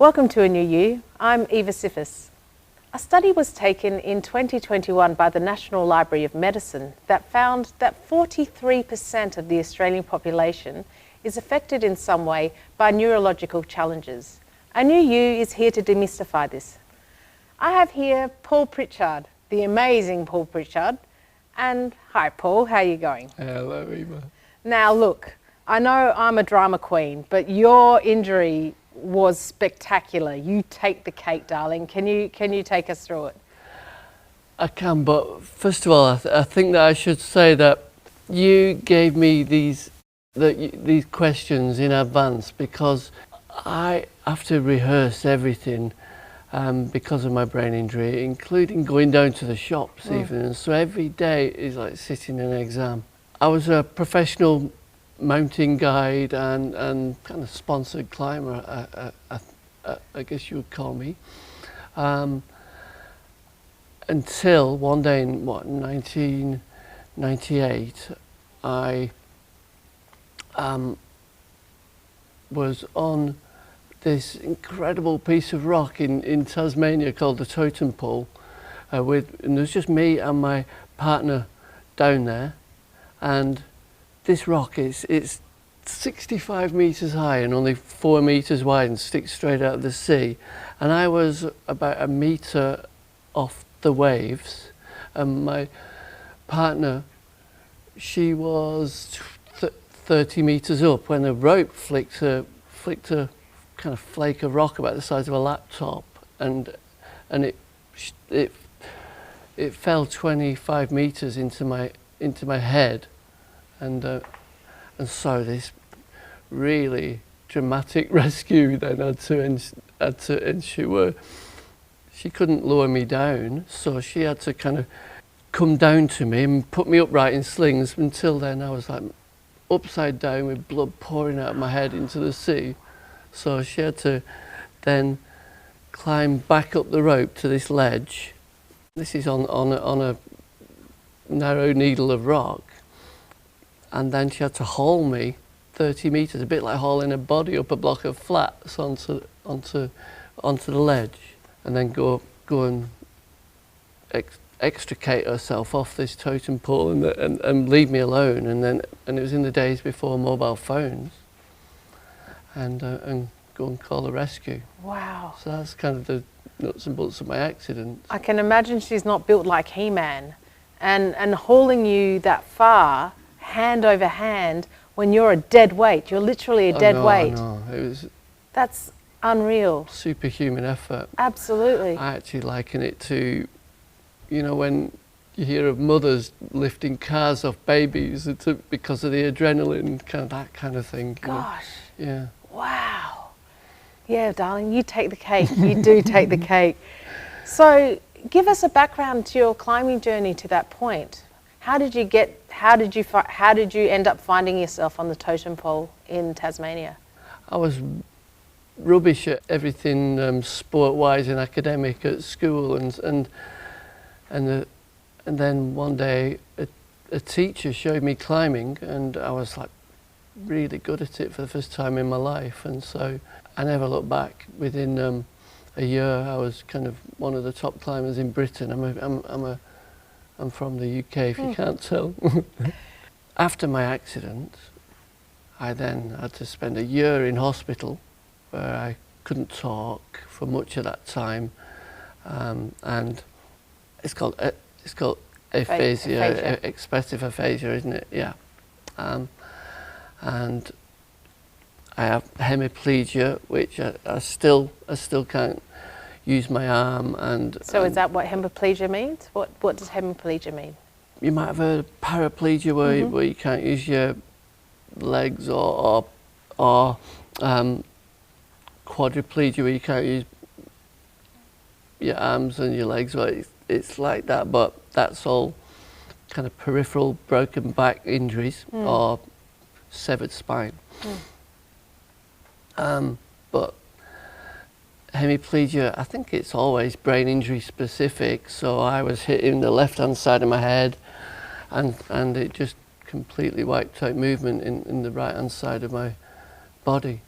Welcome to A New You. I'm Eva Siffis. A study was taken in 2021 by the National Library of Medicine that found that 43% of the Australian population is affected in some way by neurological challenges. A New You is here to demystify this. I have here Paul Pritchard, the amazing Paul Pritchard. And hi Paul, how are you going? Hello Eva. Now look, I know I'm a drama queen, but your injury was spectacular. You take the cake, darling. Can you take us through it? I can, but first of all, I think that I should say that you gave me these questions in advance because I have to rehearse everything because of my brain injury, including going down to the shops even. And so every day is like sitting an exam. I was a professional mountain guide and kind of sponsored climber, I guess you would call me, until one day in 1998 I was on this incredible piece of rock in Tasmania called the Totem Pole, and there's just me and my partner down there, and this rock it's 65 metres high and only 4 metres wide and sticks straight out of the sea. And I was about a metre off the waves, and my partner, she was 30 metres up when the rope flicked a kind of flake of rock about the size of a laptop, and it fell 25 metres into my head. And so this really dramatic rescue then had to ensue. She couldn't lower me down, so she had to kind of come down to me and put me upright in slings. Until then I was like upside down with blood pouring out of my head into the sea. So she had to then climb back up the rope to this ledge. This is on a narrow needle of rock. And then she had to haul me 30 metres, a bit like hauling a body up a block of flats onto the ledge, and then go and extricate herself off this totem pole and leave me alone. And it was in the days before mobile phones, and go and call a rescue. Wow. So that's kind of the nuts and bolts of my accident. I can imagine she's not built like He-Man, and hauling you that far, hand over hand, when you're a dead weight. You're literally a dead weight. I know. That's unreal. Superhuman effort. Absolutely. I actually liken it to, when you hear of mothers lifting cars off babies because of the adrenaline, that kind of thing. Gosh. Yeah. Wow. Yeah, darling, you take the cake. You do take the cake. So give us a background to your climbing journey to that point. How did you end up finding yourself on the totem pole in Tasmania? I was rubbish at everything sport-wise and academic at school, and then one day a teacher showed me climbing, and I was like really good at it for the first time in my life, and so I never looked back. Within a year, I was kind of one of the top climbers in Britain. I'm from the UK, if you can't tell. After my accident, I then had to spend a year in hospital where I couldn't talk for much of that time, and it's called aphasia, expressive aphasia, isn't it? Yeah, and I have hemiplegia, which I still can't use my arm. So is that what hemiplegia means? What does hemiplegia mean? You might have heard of paraplegia, where you can't use your legs, or quadriplegia, where you can't use your arms and your legs. Well, it's like that, but that's all kind of peripheral broken back injuries or severed spine. But hemiplegia, I think it's always brain injury specific, so I was hitting the left hand side of my head, and it just completely wiped out movement in the right hand side of my body.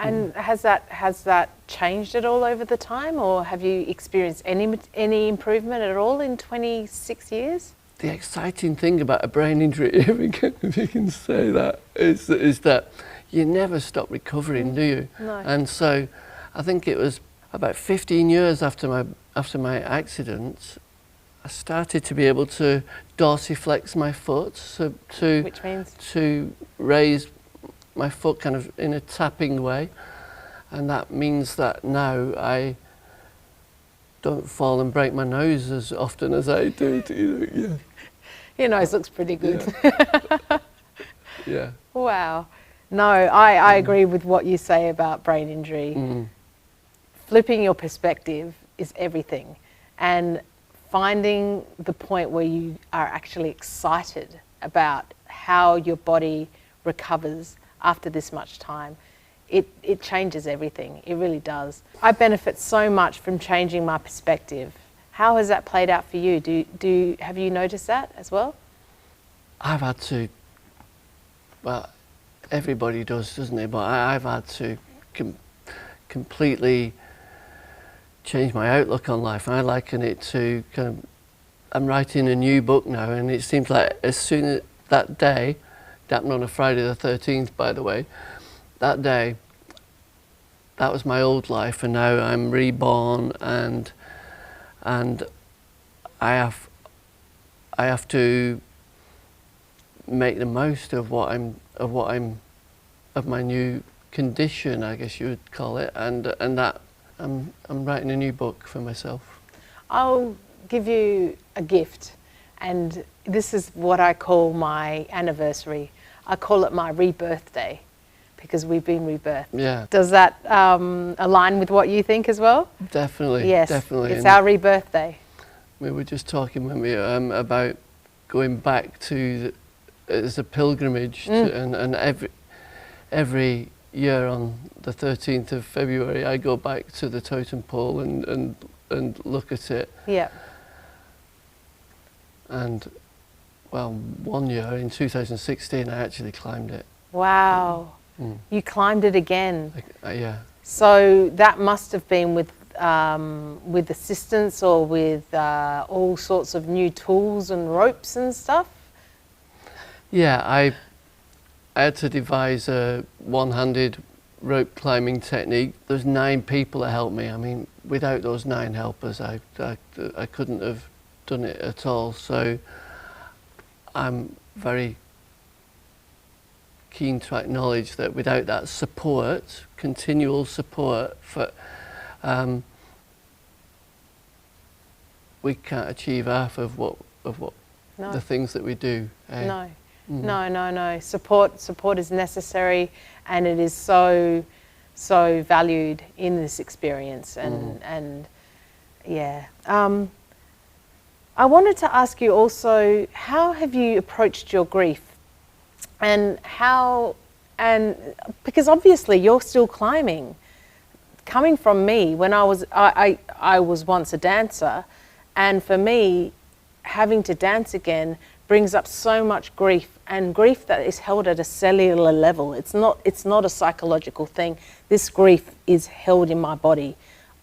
And has that changed at all over the time, or have you experienced any improvement at all in 26 years? The exciting thing about a brain injury, if you can say that, is that you never stop recovering, do you? No. And so, I think it was about 15 years after my accident, I started to be able to dorsiflex my foot, so Which means? to raise my foot kind of in a tapping way, and that means that now I don't fall and break my nose as often as I do. Yeah. Your nose looks pretty good. Yeah. Wow. No, I agree with what you say about brain injury. Flipping your perspective is everything, and finding the point where you are actually excited about how your body recovers after this much time, it changes everything. It really does. I benefit so much from changing my perspective. How has that played out for you? Have you noticed that as well? I've had to, well, everybody does, doesn't it? But I've had to completely change my outlook on life. I liken it to kind of, I'm writing a new book now, and it seems like as soon as that day, it happened on a Friday the 13th, by the way, that day, that was my old life, and now I'm reborn, and I have to make the most of my new condition, I guess you would call it, and that I'm writing a new book for myself. I'll give you a gift, and this is what I call my anniversary. I call it my rebirth day, because we've been rebirthed. Yeah. Does that align with what you think as well? Definitely. Yes. Definitely. It's our rebirth day. We were just talking when we about going back to as a pilgrimage, and every year on the 13th of February, I go back to the totem pole and look at it. Yeah. And well, one year in 2016, I actually climbed it. Wow. You climbed it again. Yeah. So that must have been with assistance, or with all sorts of new tools and ropes and stuff? Yeah, I had to devise a one-handed rope climbing technique. There's 9 people that helped me. I mean, without those 9 helpers, I couldn't have done it at all. So I'm very keen to acknowledge that without that support, continual support, we can't achieve half of what No. the things that we do. Eh? No. No. Support is necessary, and it is so valued in this experience. And yeah. I wanted to ask you also, how have you approached your grief, and because obviously you're still climbing. Coming from me, when I was once a dancer, and for me, having to dance again brings up so much grief, and grief that is held at a cellular level. It's not a psychological thing. This grief is held in my body.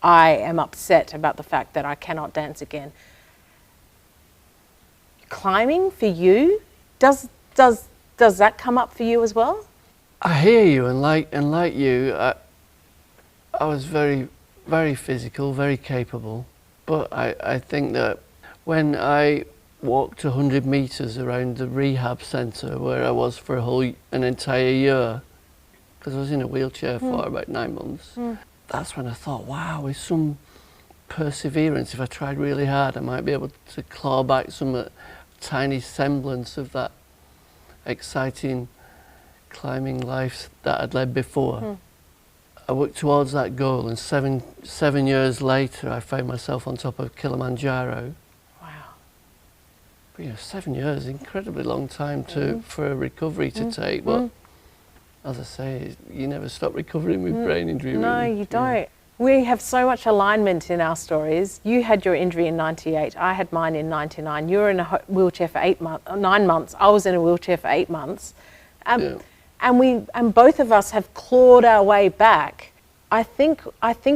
I am upset about the fact that I cannot dance again. Climbing for you, does that come up for you as well? I hear you, and like you, I was very, very physical, very capable, but I think that when I walked 100 metres around the rehab centre where I was for an entire year, because I was in a wheelchair for about 9 months, that's when I thought, wow, with some perseverance, if I tried really hard, I might be able to claw back some tiny semblance of that exciting climbing life that I'd led before. I worked towards that goal, and seven years later, I found myself on top of Kilimanjaro. Wow. But, 7 years, incredibly long time for a recovery to take. But as I say, you never stop recovering with brain injury. No, really. you don't. We have so much alignment in our stories. You had your injury in 98. I had mine in 99. You were in a wheelchair for 9 months. I was in a wheelchair for 8 months. and both of us have clawed our way back. I think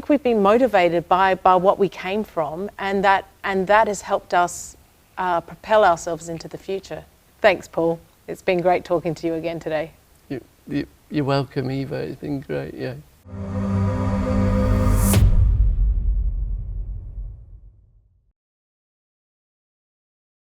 we've been motivated by what we came from, and that has helped us propel ourselves into the future. Thanks, Paul. It's been great talking to you again today. You're welcome, Eva. It's been great, yeah.